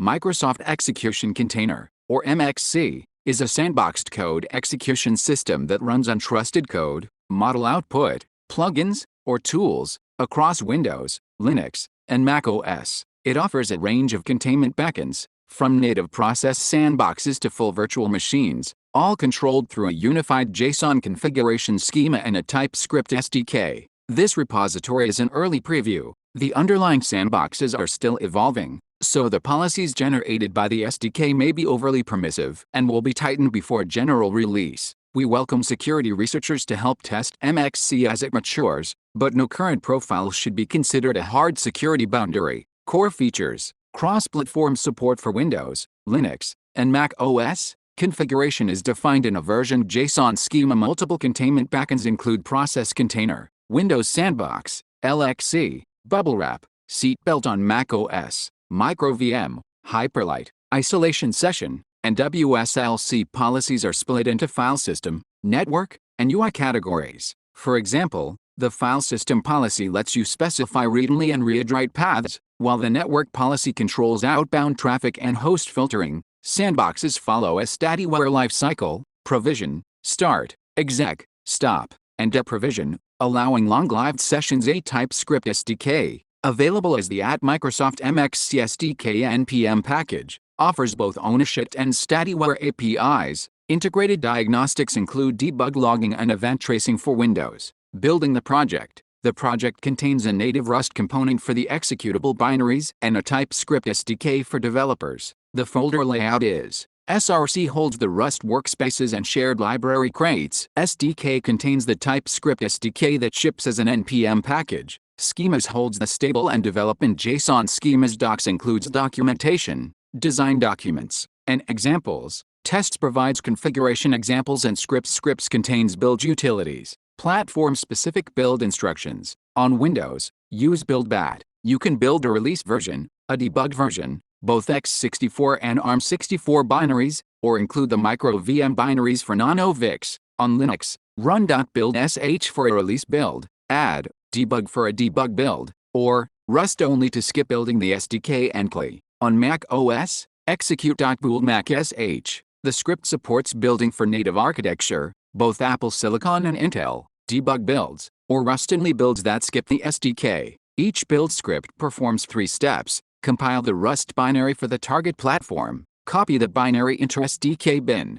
Microsoft Execution Container, or MXC, is a sandboxed code execution system that runs on trusted code, model output, plugins, or tools across Windows, Linux, and Mac OS. It offers a range of containment backends, from native process sandboxes to full virtual machines, all controlled through a unified JSON configuration schema and a TypeScript SDK. This repository is an early preview. The underlying sandboxes are still evolving, so the policies generated by the SDK may be overly permissive and will be tightened before general release. We welcome security researchers to help test MXC as it matures, but no current profile should be considered a hard security boundary. Core features: cross-platform support for Windows, Linux, and Mac OS. Configuration is defined in a version JSON schema. Multiple containment backends include Process Container, Windows Sandbox, LXC, BubbleWrap, Seatbelt on Mac OS, MicroVM, Hyperlight, Isolation Session, and WSLC. Policies are split into file system, network, and UI categories. For example, the file system policy lets you specify read-only and read-write paths, while the network policy controls outbound traffic and host filtering. Sandboxes follow a StatiWare lifecycle: provision, start, exec, stop, and deprovision, allowing long-lived sessions. A TypeScript SDK, available as the @Microsoft MXC SDK NPM package, offers both OwnShit and StatiWare APIs. Integrated diagnostics include debug logging and event tracing for Windows. Building the project. The project contains a native Rust component for the executable binaries and a TypeScript SDK for developers. The folder layout is: SRC holds the Rust workspaces and shared library crates. SDK contains the TypeScript SDK that ships as an NPM package. Schemas holds the stable and development JSON schemas. Docs includes documentation, design documents, and examples. Tests provides configuration examples and scripts. Scripts contains build utilities. Platform-specific build instructions. On Windows, use build-bat. You can build a release version, a debug version, both x64 and ARM64 binaries, or include the micro-VM binaries for non-OVX. On Linux, run .build.sh for a release build, add debug for a debug build, or Rust only to skip building the SDK and CLI. On Mac OS, execute.buildMac.sh. The script supports building for native architecture, both Apple Silicon and Intel, debug builds, or Rust-only builds that skip the SDK. Each build script performs 3 steps: compile the Rust binary for the target platform, copy the binary into SDK bin,